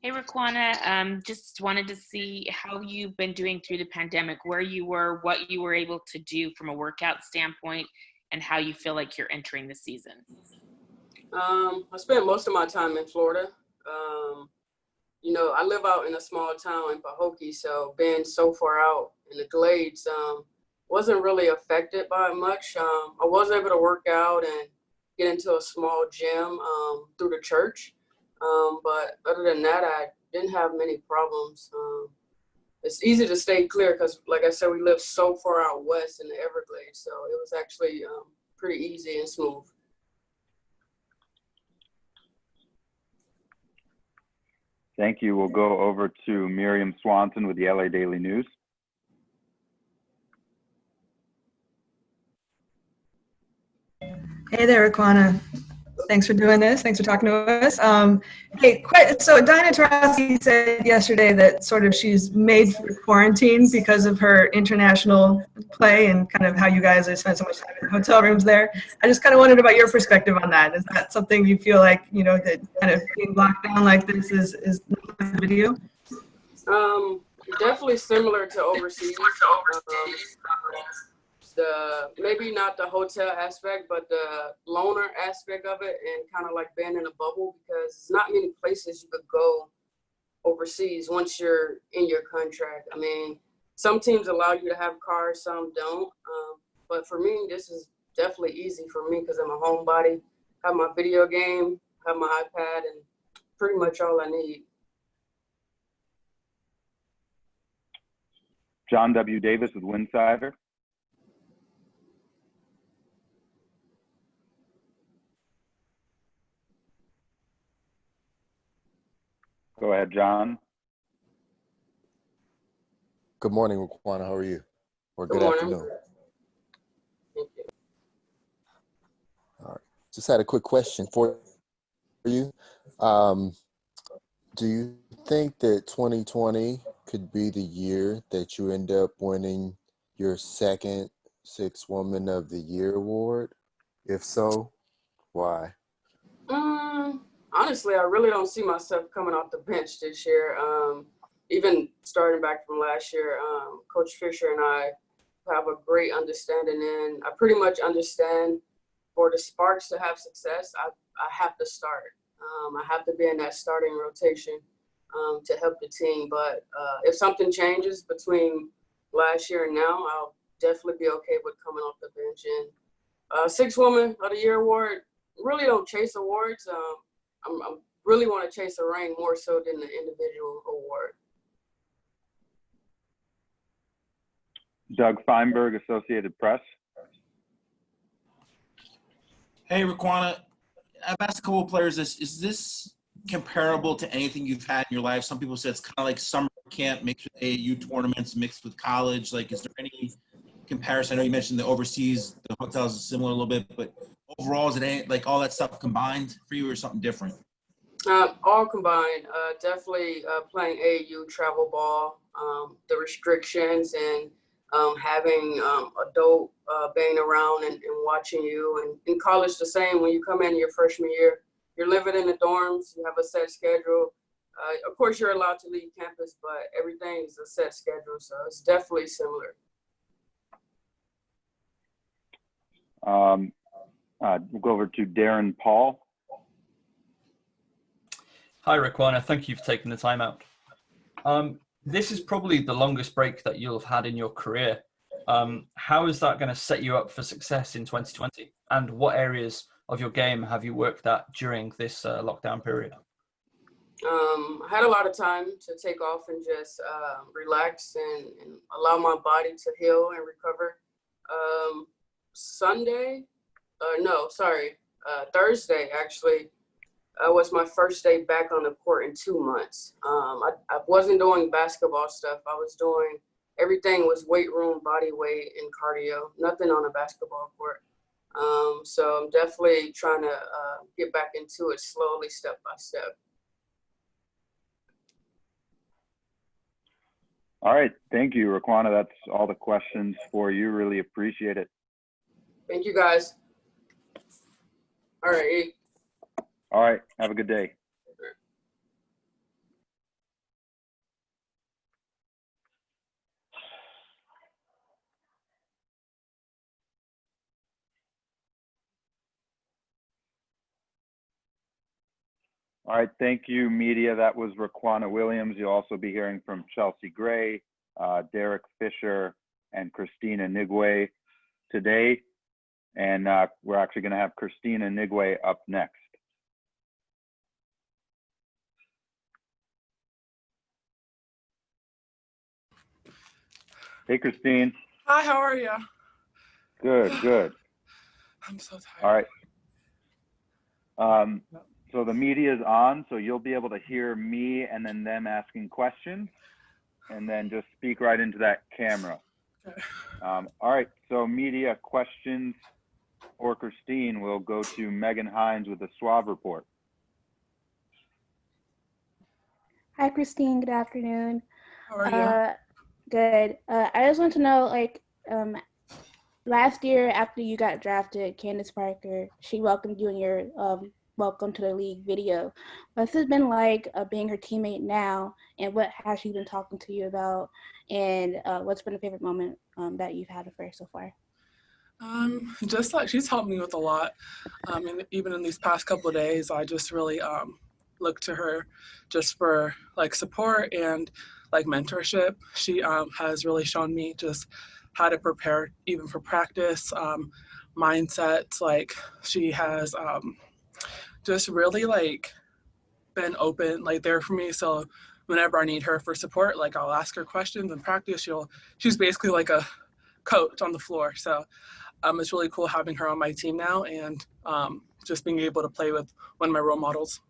Hey, Raquana, just wanted to see how you've been doing through the pandemic, where you were, what you were able to do from a workout standpoint, and how you feel like you're entering the season. I spent most of my time in Florida. I live out in a small town in Pahokee, so being so far out in the Glades, wasn't really affected by it much. I was able to work out and get into a small gym through the church. But other than that, I didn't have many problems. It's easy to stay clear because, like I said, we live so far out west in the Everglades, so it was actually pretty easy and smooth. Thank you. We'll go over to Miriam Swanson with the LA Daily News. Hey there, Raquana. Thanks for doing this. Thanks for talking to us. So Diana Taurasi said yesterday that sort of she's made for quarantine because of her international play and kind of how you guys have spent so much time in hotel rooms there. I just kind of wondered about your perspective on that. Is that something you feel like, that kind of being locked down like this is not a big deal? Definitely similar to overseas. Maybe not the hotel aspect, but the loner aspect of it, and kind of like being in a bubble, because there's not many places you could go overseas once you're in your contract. I mean, some teams allow you to have cars, some don't. But for me, this is definitely easy for me because I'm a homebody, have my video game, have my iPad, and pretty much all I need. John W. Davis with Winsider. Go ahead, John. Good morning, Raquana. How are you? Or good morning. afternoon. All right. Just had a quick question for you. Do you think that 2020 could be the year that you end up winning your second Sixth Woman of the Year award? If so, why? Honestly, I really don't see myself coming off the bench this year. Even starting back from last year, Coach Fisher and I have a great understanding, and I pretty much understand for the Sparks to have success, I have to start. I have to be in that starting rotation to help the team. But if something changes between last year and now, I'll definitely be okay with coming off the bench. And Sixth Woman of the Year award, really don't chase awards. I really want to chase a ring more so than the individual award. Doug Feinberg, Associated Press. Hey, Raquana, I've asked a couple of players this. Is this comparable to anything you've had in your life? Some people say it's kind of like summer camp mixed with AAU tournaments, mixed with college. Like, is there any comparison? I know you mentioned the overseas, the hotels is similar a little bit, but overall, is it like all that stuff combined for you or something different? All combined. Definitely playing AAU travel ball, the restrictions, and having adult being around and watching you. And in college, the same. When you come in your freshman year, you're living in the dorms. You have a set schedule. Of course, you're allowed to leave campus, but everything is a set schedule, so it's definitely similar. We'll go over to Darren Paul. Hi, Raquana. Thank you for taking the time out. This is probably the longest break that you'll have had in your career. How is that going to set you up for success in 2020? And what areas of your game have you worked at during this lockdown period? I had a lot of time to take off and just relax and allow my body to heal and recover. Thursday actually was my first day back on the court in 2 months. I wasn't doing basketball stuff. I was doing everything was weight room, body weight, and cardio. Nothing on a basketball court. So I'm definitely trying to get back into it slowly, step by step. All right. Thank you, Raquana. That's all the questions for you. Really appreciate it. Thank you, guys. All right. All right. Have a good day. All right, thank you, media. That was Raquana Williams. You'll also be hearing from Chelsea Gray, Derek Fisher, and Christina Nigwe today. And we're actually going to have Christina Nigwe up next. Hey, Christine. Hi, how are you? Good, good. I'm so tired. All right. So the media is on, so you'll be able to hear me and then them asking questions, and then just speak right into that camera. Okay. All right, so media questions for Christine will go to Megan Hines with the Suave Report. Hi, Christine. Good afternoon. How are you? Good. I just want to know, like, last year after you got drafted, Candace Parker, she welcomed you in your welcome to the league video. What's it been like being her teammate now, and what has she been talking to you about, and what's been a favorite moment that you've had with her so far? Just like she's helped me with a lot. And even in these past couple of days, I just really look to her just for like support and like mentorship. She has really shown me just how to prepare even for practice, mindsets. Like she has just really like been open, like there for me. So whenever I need her for support, like I'll ask her questions in practice. She's basically like a coach on the floor. So it's really cool having her on my team now, and just being able to play with one of my role models.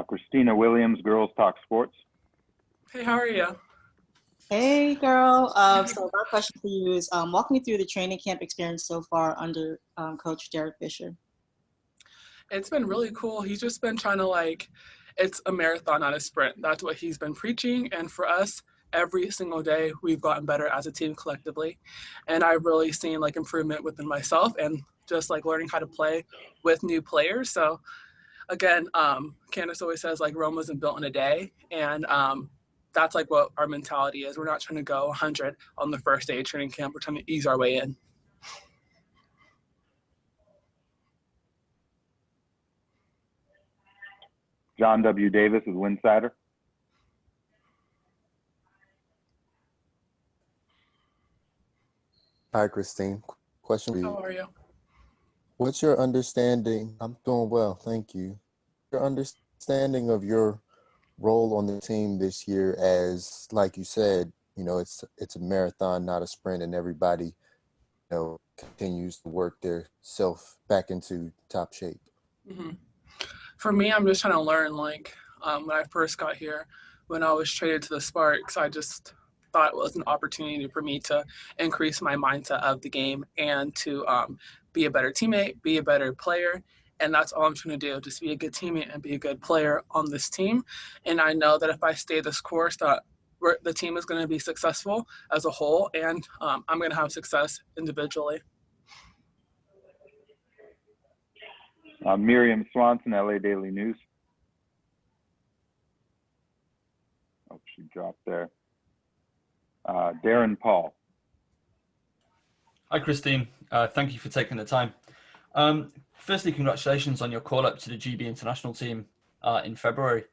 Christina Williams, Girls Talk Sports. Hey, how are you? Hey, girl. So my question for you is, walk me through the training camp experience so far under Coach Derek Fisher. It's been really cool. He's just been trying to it's a marathon, not a sprint. That's what he's been preaching. And for us, every single day, we've gotten better as a team collectively. And I've really seen improvement within myself and just learning how to play with new players. So again, Candace always says Rome wasn't built in a day. And that's what our mentality is. We're not trying to go 100 on the first day of training camp. We're trying to ease our way in. John W. Davis with Winsider. Hi, Christine. Question for you. How are you? What's your understanding? I'm doing well, thank you. Your understanding of your role on the team this year, as like you said, it's a marathon, not a sprint, and everybody, continues to work their self back into top shape. Mm-hmm. For me, I'm just trying to learn. When I first got here, when I was traded to the Sparks, I just thought it was an opportunity for me to increase my mindset of the game and to be a better teammate, be a better player. And that's all I'm trying to do, just be a good teammate and be a good player on this team. And I know that if I stay this course, that the team is going to be successful as a whole, and I'm going to have success individually. Miriam Swanson, LA Daily News. Oh, she dropped there. Darren Paul. Hi, Christine. Thank you for taking the time. Firstly, congratulations on your call-up to the GB international team in February.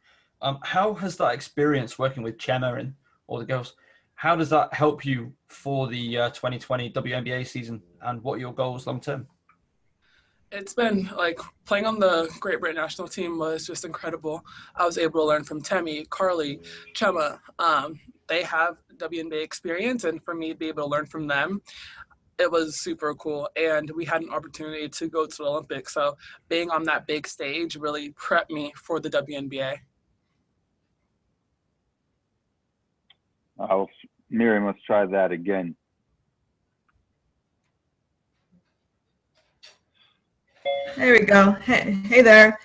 How has that experience working with Chema and all the girls, how does that help you for the 2020 WNBA season, and what are your goals long-term? It's been playing on the Great Britain national team was just incredible. I was able to learn from Temi, Carly, Chema. They have WNBA experience, and for me to be able to learn from them, it was super cool. And we had an opportunity to go to the Olympics. So being on that big stage really prepped me for the WNBA. Miriam, let's try that again. There we go. Hey there.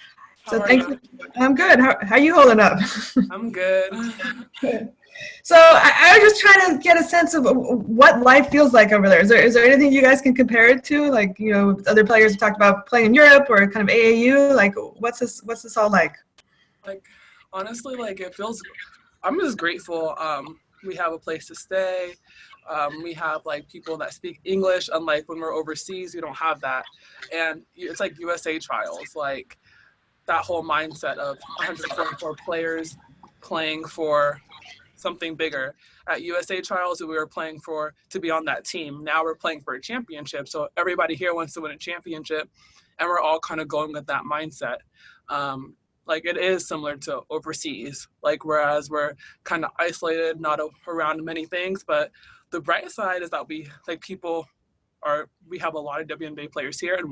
So How are you? I'm good. How are you holding up? I'm good. So I was just trying to get a sense of what life feels like over there. Is there anything you guys can compare it to? Other players have talked about playing in Europe or kind of AAU. What's this all like? Honestly, it feels, I'm just grateful. We have a place to stay. We have like people that speak English, unlike when we're overseas, we don't have that. And it's like USA trials, like that whole mindset of 144 players playing for something bigger. At USA trials, we were playing for to be on that team. Now we're playing for a championship. So everybody here wants to win a championship, and we're all kind of going with that mindset. Like it is similar to overseas, like whereas we're kind of isolated, not around many things. But the bright side is that we have a lot of WNBA players here in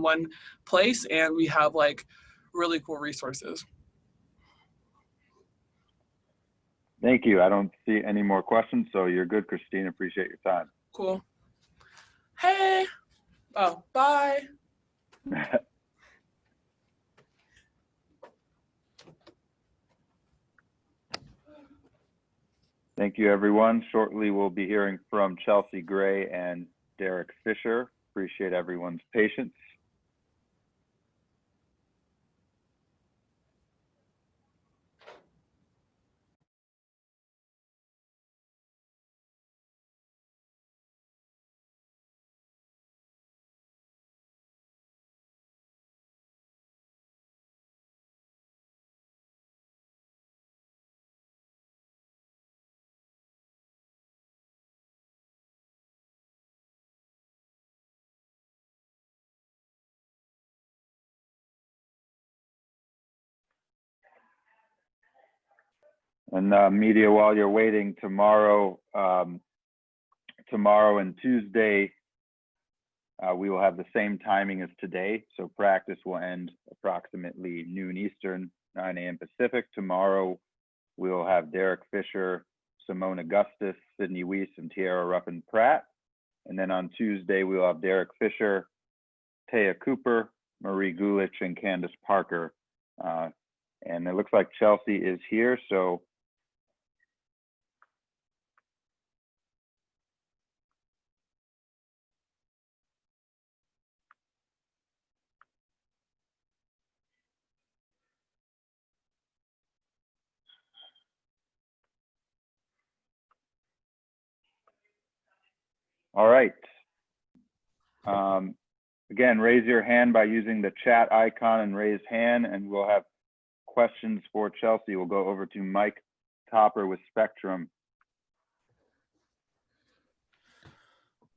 one place, and we have like really cool resources. Thank you. I don't see any more questions, so you're good, Christine. Appreciate your time. Cool. Hey. Oh, bye. Thank you, everyone. Shortly, we'll be hearing from Chelsea Gray and Derek Fisher. Appreciate everyone's patience. And media, while you're waiting, tomorrow and Tuesday, we will have the same timing as today. So practice will end approximately noon Eastern, 9 a.m. Pacific. Tomorrow, we'll have Derek Fisher, Simone Augustus, Sydney Weiss, and Tiara Ruffin-Pratt. And then on Tuesday, we'll have Derek Fisher, Taya Cooper, Marie Gulich, and Candace Parker. And it looks like Chelsea is here, so all right. Again, raise your hand by using the chat icon and raise hand, and we'll have questions for Chelsea. We'll go over to Mike Topper with Spectrum.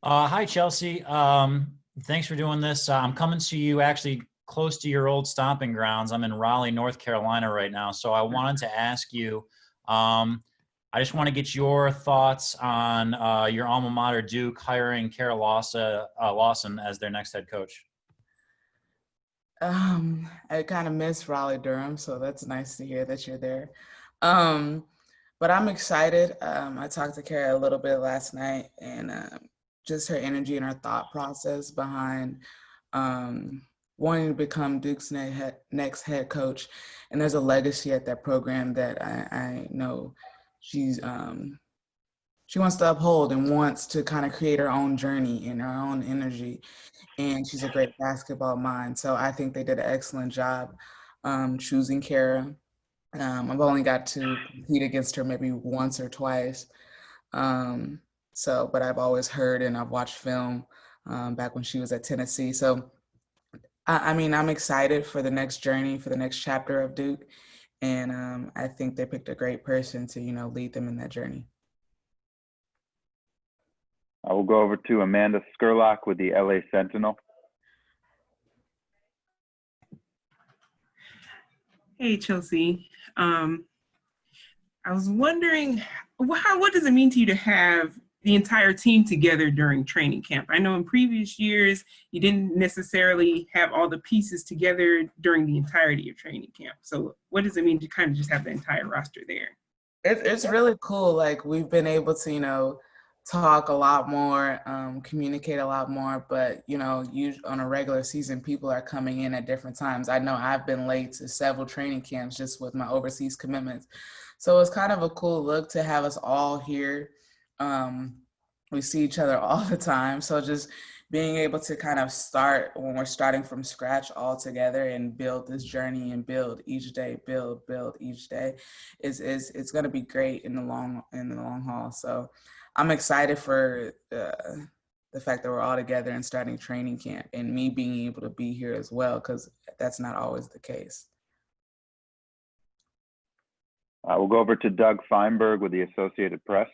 Hi, Chelsea. Thanks for doing this. I'm coming to you actually close to your old stomping grounds. I'm in Raleigh, North Carolina right now. So I wanted to ask you, I just want to get your thoughts on your alma mater, Duke, hiring Kara Lawson as their next head coach. I kind of miss Raleigh-Durham, so that's nice to hear that you're there. But I'm excited. I talked to Kara a little bit last night, and just her energy and her thought process behind wanting to become Duke's next head coach. And there's a legacy at that program that I know she wants to uphold and wants to kind of create her own journey and her own energy. And she's a great basketball mind. So I think they did an excellent job choosing Kara. I've only got to compete against her maybe once or twice. But I've always heard and I've watched film back when she was at Tennessee. So, I mean, I'm excited for the next journey, for the next chapter of Duke. And I think they picked a great person to, lead them in that journey. I will go over to Amanda Skurlock with the LA Sentinel. Hey, Chelsea. I was wondering, what does it mean to you to have the entire team together during training camp? I know in previous years, you didn't necessarily have all the pieces together during the entirety of training camp. So what does it mean to kind of just have the entire roster there? It's really cool. Like, we've been able to, talk a lot more, communicate a lot more, but on a regular season, people are coming in at different times. I know I've been late to several training camps just with my overseas commitments. So it's kind of a cool look to have us all here. We see each other all the time. So just being able to kind of start when we're starting from scratch all together and build this journey and build each day, build each day it's going to be great in the long haul. So I'm excited for the fact that we're all together and starting training camp, and me being able to be here as well, because that's not always the case. We'll go over to Doug Feinberg with the Associated Press.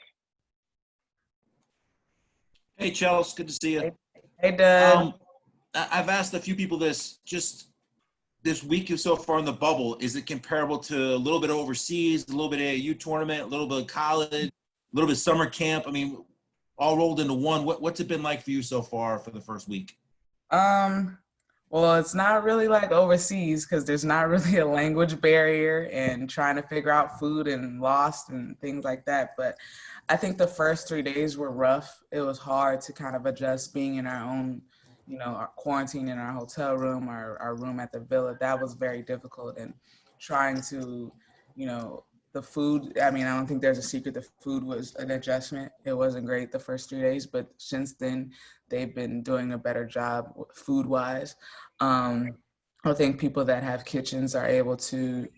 Hey, Chels, good to see you. Hey, Doug. I've asked a few people this, just this week so far in the bubble, is it comparable to a little bit of overseas, a little bit of AAU tournament, a little bit of college, a little bit of summer camp? I mean, all rolled into one. What's it been like for you so far for the first week? Well, it's not really like overseas because there's not really a language barrier and trying to figure out food and lost and things like that. But I think the first 3 days were rough. It was hard to kind of adjust being in our own, our quarantine in our hotel room, our room at the villa. That was very difficult. And trying to, the food, I mean, I don't think there's a secret. The food was an adjustment. It wasn't great the first 3 days, but since then, they've been doing a better job food-wise. I think people that have kitchens are able to,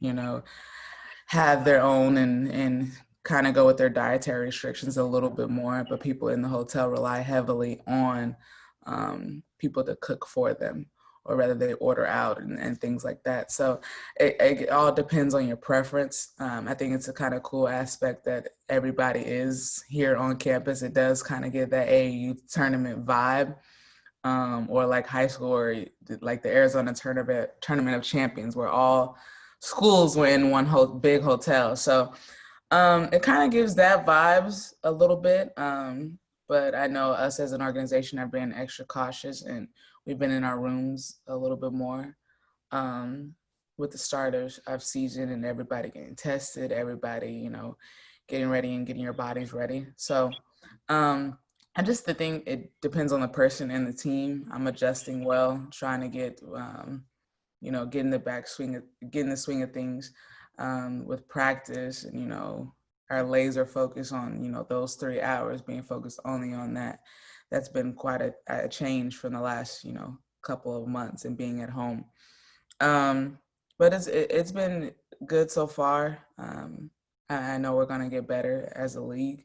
have their own and kind of go with their dietary restrictions a little bit more, but people in the hotel rely heavily on people to cook for them, or rather they order out and things like that. So it all depends on your preference. I think it's a kind of cool aspect that everybody is here on campus. It does kind of give that AAU tournament vibe, or like high school, or like the Arizona Tournament of Champions, where all schools were in one big hotel. So it kind of gives that vibes a little bit. But I know us as an organization are being extra cautious, and we've been in our rooms a little bit more with the starters of season and everybody getting tested, everybody, getting ready and getting your bodies ready. So I just think it depends on the person and the team. I'm adjusting well, trying to get, getting the swing of things with practice and, our laser focus on, those 3 hours, being focused only on that. That's been quite a change from the last, couple of months and being at home. But it's been good so far. I know we're going to get better as a league.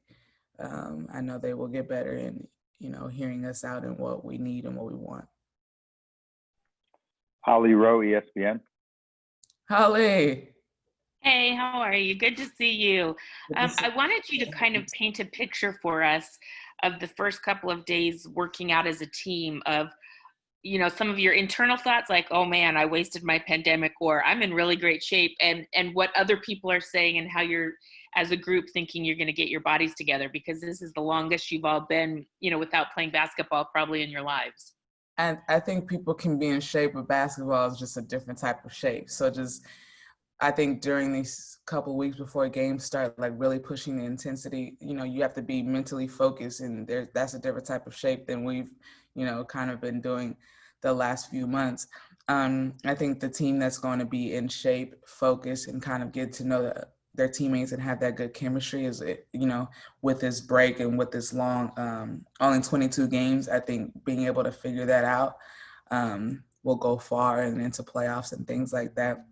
I know they will get better in, hearing us out and what we need and what we want. Holly Rowe, ESPN. Holly. Hey, how are you? Good to see you. I wanted you to kind of paint a picture for us of the first couple of days working out as a team, of, some of your internal thoughts, like, oh man, I wasted my pandemic, or I'm in really great shape, and what other people are saying, and how you're, as a group, thinking you're going to get your bodies together, because this is the longest you've all been, without playing basketball probably in your lives. And I think people can be in shape, but basketball is just a different type of shape. So I think during these couple of weeks before games start, like really pushing the intensity, you have to be mentally focused, and that's a different type of shape than we've, kind of been doing the last few months. I think the team that's going to be in shape, focused, and kind of get to know their teammates and have that good chemistry is, with this break and with this long, only 22 games, I think being able to figure that out will go far and into playoffs and things like that.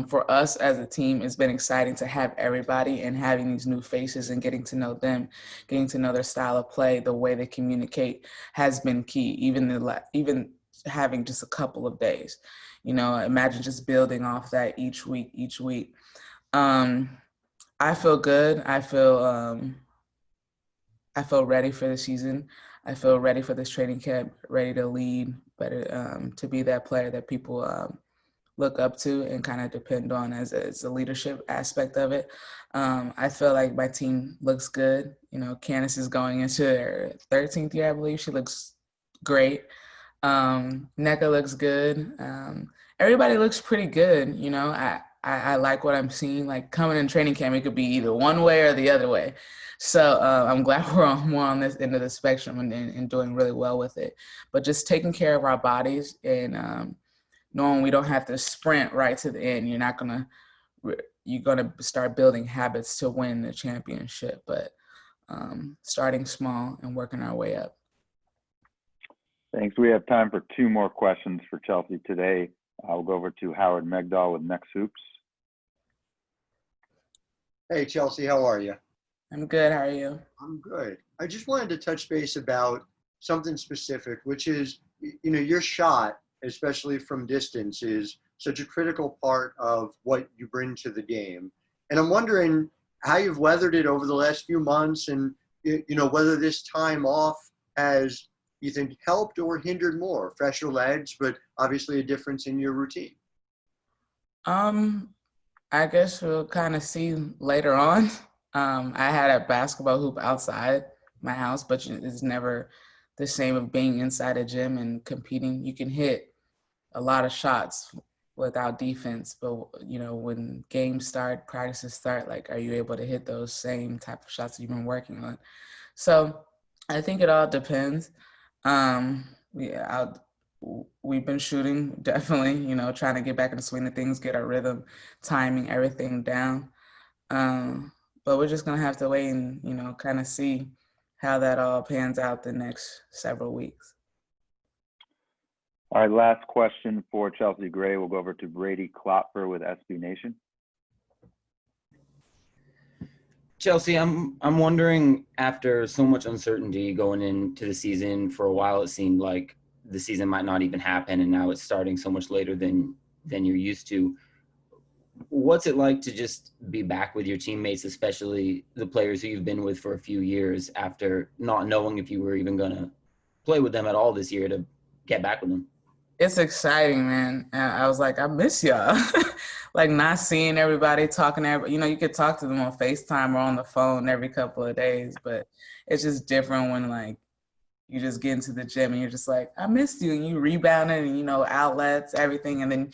For us as a team, it's been exciting to have everybody and having these new faces and getting to know them, getting to know their style of play, the way they communicate has been key. Even having just a couple of days, imagine just building off that each week. I feel good. I feel ready for the season. I feel ready for this training camp, ready to lead, better to be that player that people look up to and kind of depend on as a leadership aspect of it. I feel like my team looks good. Candace is going into her 13th year, I believe. She looks great. NECA looks good. Everybody looks pretty good. I like what I'm seeing. Like, coming in training camp, it could be either one way or the other way. So I'm glad we're more on this end of the spectrum and doing really well with it. But just taking care of our bodies and knowing we don't have to sprint right to the end. You're gonna start building habits to win the championship, but starting small and working our way up. Thanks. We have time for 2 more questions for Chelsea today. I'll go over to Howard Megdal with Next Hoops. Hey, Chelsea, how are you? I'm good. How are you? I'm good. I just wanted to touch base about something specific, which is, your shot, especially from distance, is such a critical part of what you bring to the game. And I'm wondering how you've weathered it over the last few months and, whether this time off has, you think, helped or hindered more, fresher legs, but obviously a difference in your routine. I guess we'll kind of see later on. I had a basketball hoop outside my house, but it's never the same of being inside a gym and competing. You can hit a lot of shots without defense, but when games start, practices start, like, are you able to hit those same type of shots that you've been working on? So I think it all depends. We've been shooting, definitely, trying to get back in the swing of things, get our rhythm, timing, everything down. But we're just going to have to wait and, kind of see how that all pans out the next several weeks. All right, last question for Chelsea Gray. We'll go over to Brady Klopfer with SB Nation. Chelsea, I'm wondering, after so much uncertainty going into the season, for a while it seemed like the season might not even happen, and now it's starting so much later than you're used to. What's it like to just be back with your teammates, especially the players who you've been with for a few years, after not knowing if you were even going to play with them at all this year, to get back with them? It's exciting, man. I was like, I miss y'all. Like, not seeing everybody, talking to everybody. You could talk to them on FaceTime or on the phone every couple of days, but it's just different when, like, you just get into the gym and you're just like, I missed you, and you rebounding and, outlets, everything. And then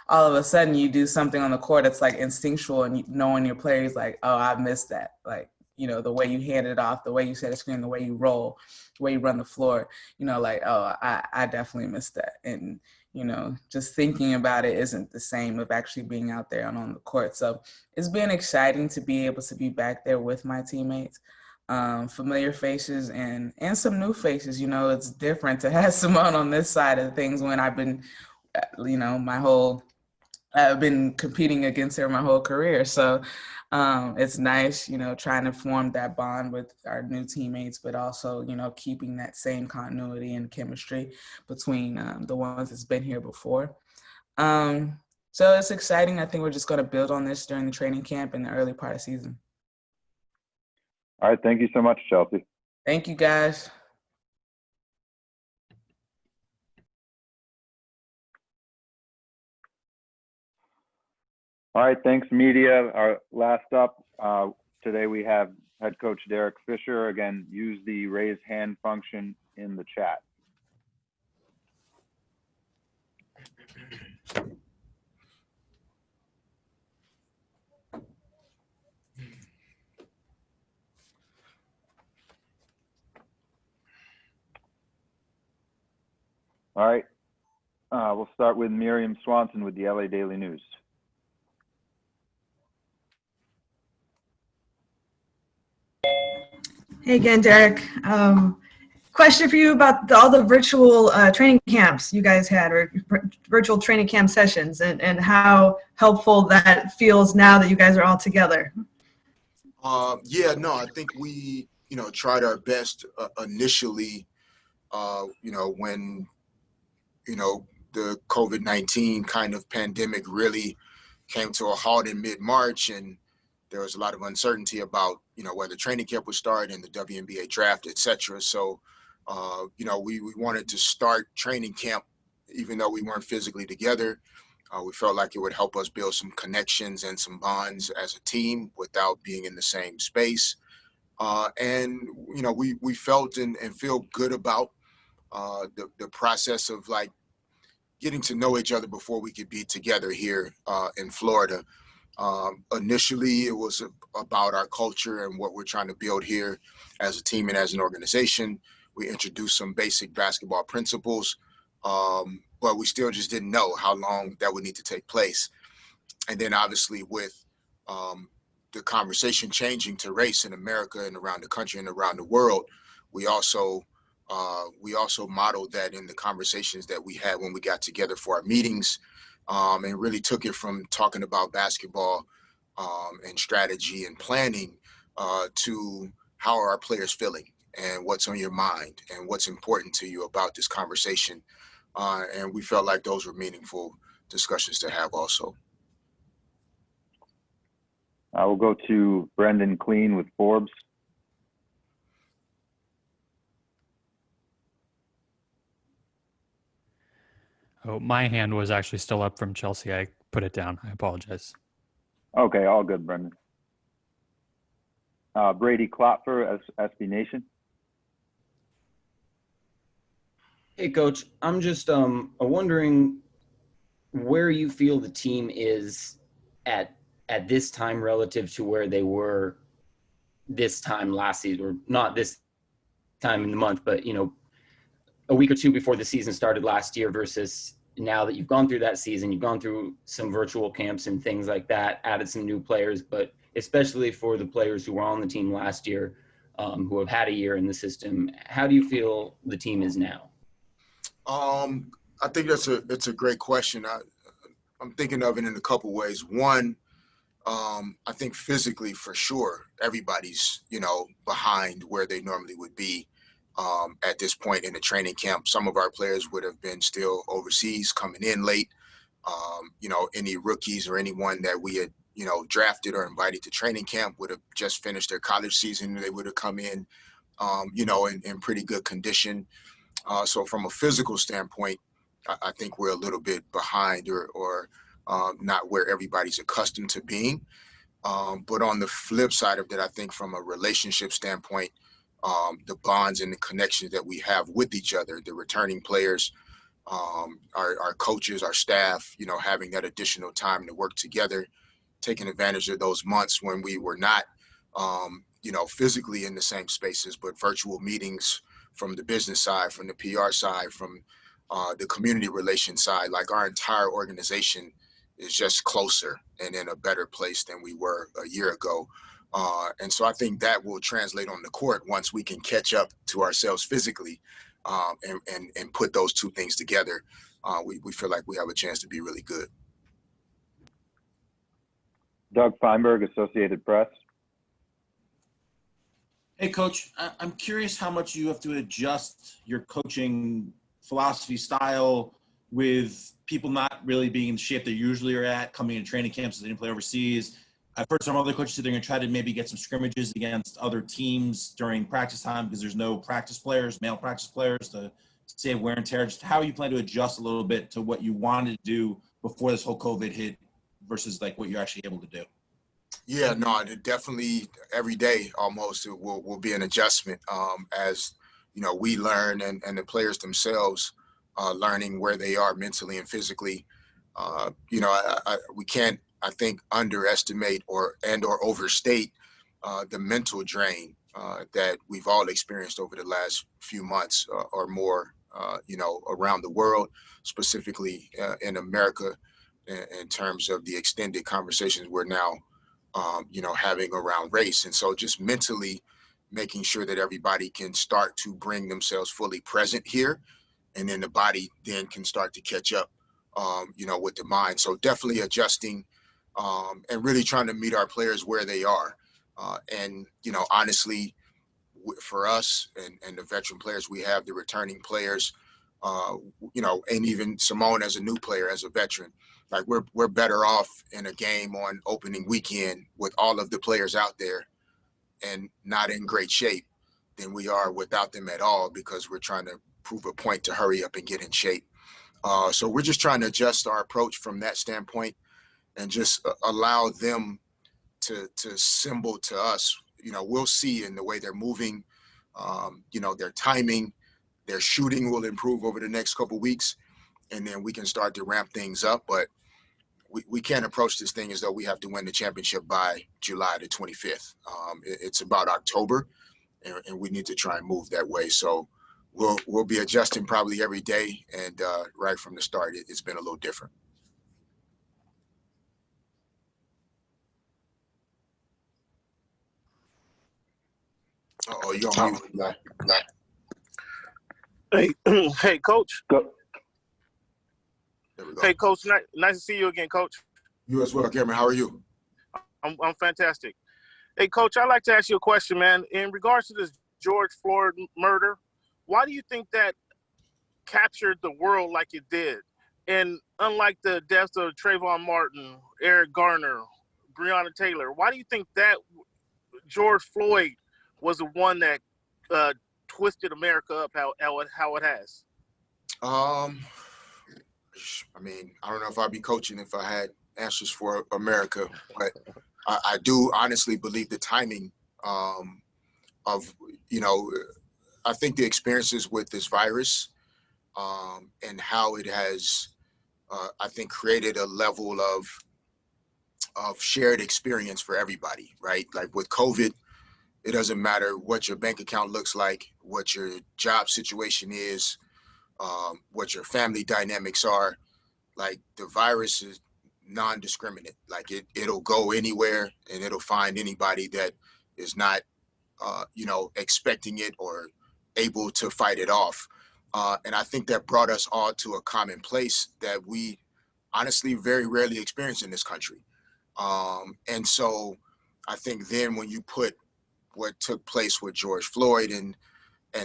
all of a sudden you do something on the court that's like instinctual, and knowing your players, like, oh, I missed that. Like, the way you hand it off, the way you set a screen, the way you roll, the way you run the floor, like, oh, I definitely missed that. And, just thinking about it isn't the same of actually being out there and on the court. So it's been exciting to be able to be back there with my teammates. Familiar faces and some new faces. It's different to have Simone on this side of things when I've been, I've been competing against her my whole career. So it's nice, trying to form that bond with our new teammates, but also, keeping that same continuity and chemistry between the ones that's been here before. So it's exciting. I think we're just going to build on this during the training camp in the early part of the season. All right, thank you so much, Chelsea. Thank you, guys. All right, thanks, media. Our last up today, we have head coach Derek Fisher. Again, use the raise hand function in the chat. All right, we'll start with Miriam Swanson with the LA Daily News. Hey again, Derek. Question for you about all the virtual training camps you guys had, or virtual training camp sessions, and how helpful that feels now that you guys are all together. Yeah, no, I think we, tried our best initially, when, the COVID-19 kind of pandemic really came to a halt in mid-March, and there was a lot of uncertainty about, whether training camp would start and the WNBA draft, et cetera. So, we wanted to start training camp, even though we weren't physically together. We felt like it would help us build some connections and some bonds as a team without being in the same space. And, we felt and feel good about the process of, like, getting to know each other before we could be together here in Florida. Initially, it was about our culture and what we're trying to build here as a team and as an organization. We introduced some basic basketball principles, but we still just didn't know how long that would need to take place. And then obviously with the conversation changing to race in America and around the country and around the world, we also modeled that in the conversations that we had when we got together for our meetings, and really took it from talking about basketball and strategy and planning to how are our players feeling and what's on your mind and what's important to you about this conversation. And we felt like those were meaningful discussions to have also. I will go to Brendan Clean with Forbes. Oh, my hand was actually still up from Chelsea. I put it down. I apologize. Okay, all good, Brendan. Brady Klopfer, SB Nation. Hey, Coach. I'm just wondering where you feel the team is at this time relative to where they were this time last season, or not this time in the month, but a week or two before the season started last year versus now that you've gone through that season. You've gone through some virtual camps and things like that, added some new players, but especially for the players who were on the team last year, who have had a year in the system, how do you feel the team is now? I think it's a great question. I'm thinking of it in a couple ways. One, I think physically, for sure, everybody's, behind where they normally would be at this point in the training camp. Some of our players would have been still overseas coming in late. Any rookies or anyone that we had, drafted or invited to training camp would have just finished their college season. They would have come in, in pretty good condition. So from a physical standpoint, I think we're a little bit behind or not where everybody's accustomed to being. But on the flip side of that, I think from a relationship standpoint, the bonds and the connections that we have with each other, the returning players, our coaches, our staff, having that additional time to work together, taking advantage of those months when we were not, physically in the same spaces, but virtual meetings from the business side, from the PR side, from the community relations side. Like, our entire organization is just closer and in a better place than we were a year ago. And so I think that will translate on the court once we can catch up to ourselves physically and put those two things together. We feel like we have a chance to be really good. Doug Feinberg, Associated Press. Hey, Coach, I'm curious how much you have to adjust your coaching philosophy style with people not really being in the shape they usually are at, coming in training camps, they didn't play overseas. I've heard some other coaches say they're going to try to maybe get some scrimmages against other teams during practice time because there's no practice players, male practice players, to save wear and tear. Just how you plan to adjust a little bit to what you wanted to do before this whole COVID hit versus like what you're actually able to do. Yeah, no, definitely every day almost it will be an adjustment as, we learn and the players themselves learning where they are mentally and physically. We can't, I think, underestimate or overstate the mental drain that we've all experienced over the last few months or more, around the world, specifically in America, in terms of the extended conversations we're now having around race. And so just mentally making sure that everybody can start to bring themselves fully present here, and then the body then can start to catch up, with the mind. So definitely adjusting and really trying to meet our players where they are. And, honestly, for us and the veteran players, we have the returning players, and even Simone as a new player, as a veteran. Like, we're better off in a game on opening weekend with all of the players out there and not in great shape than we are without them at all, because we're trying to prove a point to hurry up and get in shape. So we're just trying to adjust our approach from that standpoint and just allow them to symbol to us. We'll see in the way they're moving, their timing, their shooting will improve over the next couple of weeks, and then we can start to ramp things up. But we can't approach this thing as though we have to win the championship by July the 25th. It's about October, and we need to try and move that way. So we'll be adjusting probably every day, and right from the start, it's been a little different. Oh, you're on mute. Hey, hey, Coach. Go. There we go. Hey, Coach. Nice to see you again, Coach. You as well, Cameron. How are you? I'm fantastic. Hey, Coach, I'd like to ask you a question, man. In regards to this George Floyd murder, why do you think that captured the world like it did? And unlike the deaths of Trayvon Martin, Eric Garner, Breonna Taylor, why do you think that George Floyd was the one that twisted America up how it has? I mean, I don't know if I'd be coaching if I had answers for America, but I do honestly believe the timing of, you know, I think the experiences with this virus and how it has, I think, created a level of shared experience for everybody, right? Like with COVID, it doesn't matter what your bank account looks like, what your job situation is, what your family dynamics are. Like the virus is non-discriminate. Like it'll go anywhere and it'll find anybody that is not, you know, expecting it or able to fight it off. And I think that brought us all to a common place that we honestly very rarely experience in this country. And so I think then when you put what took place with George Floyd and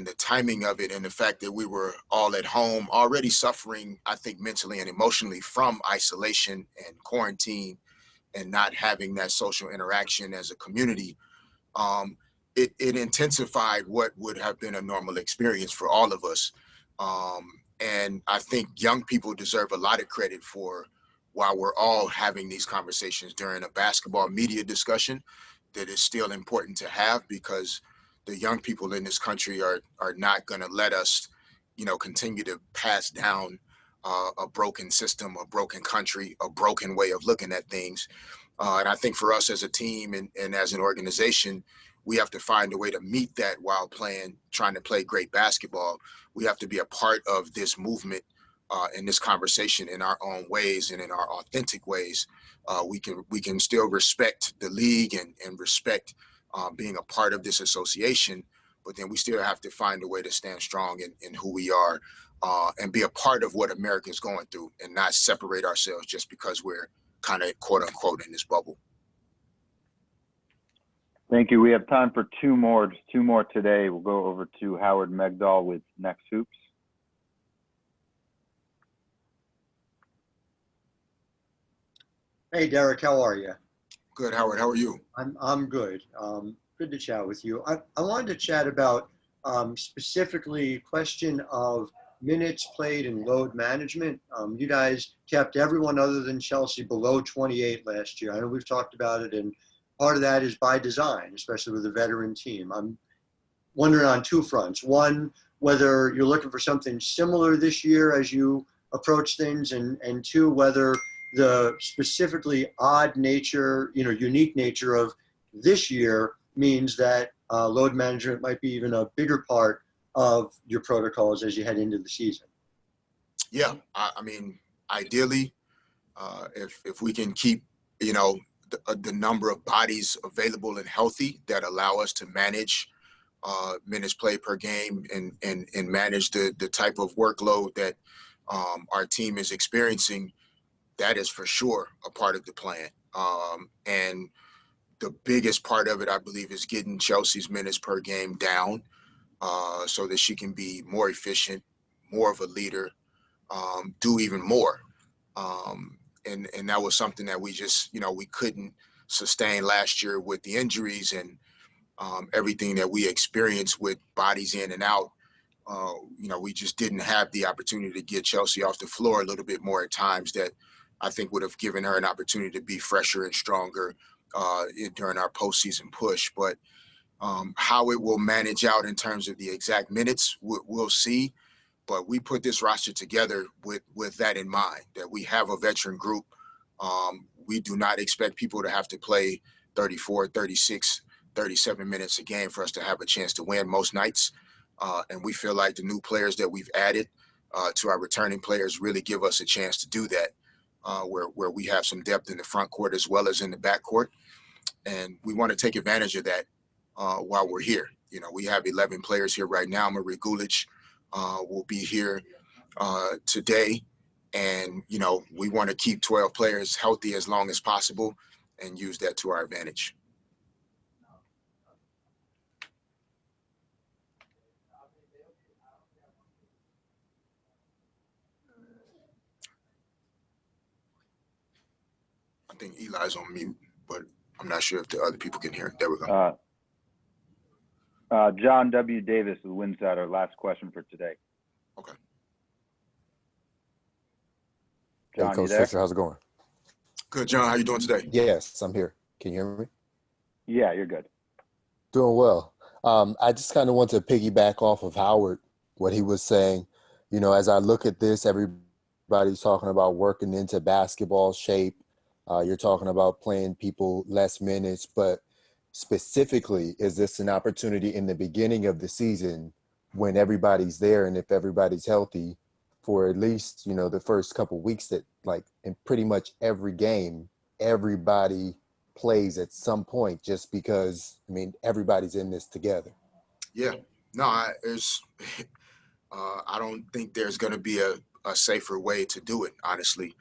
the timing of it and the fact that we were all at home already suffering, I think, mentally and emotionally from isolation and quarantine and not having that social interaction as a community, it intensified what would have been a normal experience for all of us. And I think young people deserve a lot of credit for while we're all having these conversations during a basketball media discussion that is still important to have, because the young people in this country are not going to let us, you know, continue to pass down a broken system, a broken country, a broken way of looking at things. And I think for us as a team and as an organization, we have to find a way to meet that while trying to play great basketball. We have to be a part of this movement in this conversation in our own ways and in our authentic ways. We can still respect the league and respect being a part of this association, but then we still have to find a way to stand strong in who we are and be a part of what America is going through and not separate ourselves just because we're kind of quote unquote in this bubble. Thank you. We have time for two more, just two more today. We'll go over to Howard Megdal with Next Hoops. Hey, Derek, how are you? Good, Howard. How are you? I'm good. Good to chat with you. I wanted to chat about specifically question of minutes played and load management. You guys kept everyone other than Chelsea below 28 last year. I know we've talked about it, and part of that is by design, especially with a veteran team. I'm wondering on two fronts. One, whether you're looking for something similar this year as you approach things, and two, whether the specifically odd nature, unique nature of this year means that load management might be even a bigger part of your protocols as you head into the season. Yeah, I mean, ideally, if we can keep, the number of bodies available and healthy that allow us to manage minutes played per game and manage the type of workload that our team is experiencing, that is for sure a part of the plan. And the biggest part of it, I believe, is getting Chelsea's minutes per game down so that she can be more efficient, more of a leader, do even more. And that was something that we just, we couldn't sustain last year with the injuries and everything that we experienced with bodies in and out. We just didn't have the opportunity to get Chelsea off the floor a little bit more at times that I think would have given her an opportunity to be fresher and stronger during our postseason push. But how it will manage out in terms of the exact minutes, we'll see. But we put this roster together with that in mind, that we have a veteran group. We do not expect people to have to play 34, 36, 37 minutes a game for us to have a chance to win most nights. And we feel like the new players that we've added to our returning players really give us a chance to do that, where we have some depth in the front court as well as in the back court. And we want to take advantage of that while we're here. We have 11 players here right now. Marie Gulic will be here today. And, we want to keep 12 players healthy as long as possible and use that to our advantage. think Eli's on mute, but I'm not sure if the other people can hear it. There we go. John W. Davis with Winsider, last question for today. Okay. John, hey, Coach you there? Fisher, how's it going? Good, John. How you doing today? Yes, I'm here. Can you hear me? Yeah, you're good. Doing well. I just kind of want to piggyback off of Howard, what he was saying. You know, as I look at this, everybody's talking about working into basketball shape. You're talking about playing people less minutes, but specifically, is this an opportunity in the beginning of the season when everybody's there and if everybody's healthy for at least, you know, the first couple weeks that, like, in pretty much every game, everybody plays at some point, just because, I mean, everybody's in this together. Yeah. No, I don't think there's going to be a safer way to do it, honestly.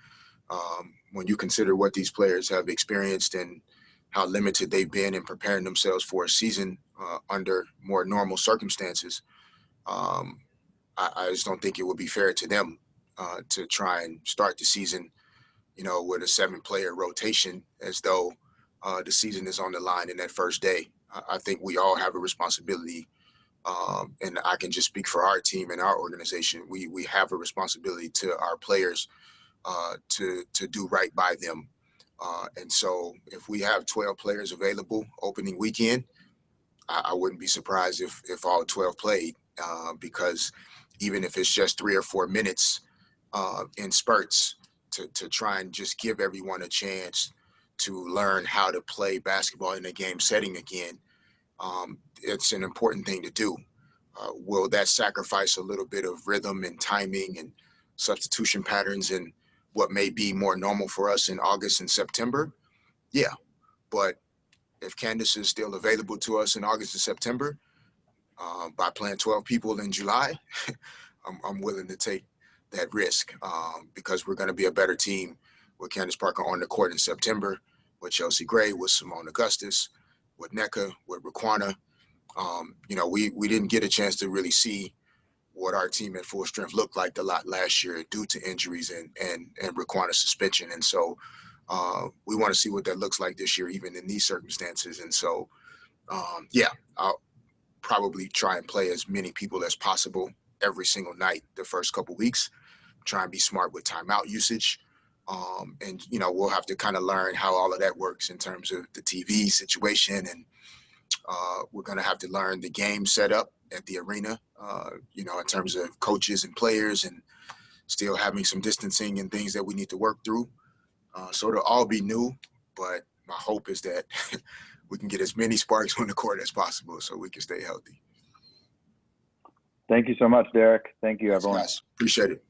When you consider what these players have experienced and how limited they've been in preparing themselves for a season under more normal circumstances, I just don't think it would be fair to them to try and start the season, you know, with a 7-player rotation as though the season is on the line in that first day. I think we all have a responsibility, and I can just speak for our team and our organization. We have a responsibility to our players to do right by them. And so if we have 12 players available opening weekend, I wouldn't be surprised if all 12 played, because even if it's just 3 or 4 minutes in spurts to try and just give everyone a chance to learn how to play basketball in a game setting again, it's an important thing to do. Will that sacrifice a little bit of rhythm and timing and substitution patterns and what may be more normal for us in August and September? Yeah, but if Candace is still available to us in August and September, by playing 12 people in July, I'm willing to take that risk, because we're going to be a better team with Candace Parker on the court in September, with Chelsea Gray, with Simone Augustus, with NECA, with Raquana. You know, we didn't get a chance to really see what our team at full strength looked like a lot last year due to injuries and Raquana's suspension. And so we want to see what that looks like this year, even in these circumstances. And so, yeah, I'll probably try and play as many people as possible every single night the first couple weeks, try and be smart with timeout usage. And, you know, we'll have to kind of learn how all of that works in terms of the TV situation. And we're going to have to learn the game setup at the arena, you know, in terms of coaches and players, and still having some distancing and things that we need to work through. So it'll all be new, but my hope is that we can get as many sparks on the court as possible so we can stay healthy. Thank you so much, Derek. Thank you, everyone. Thanks, guys. Appreciate it.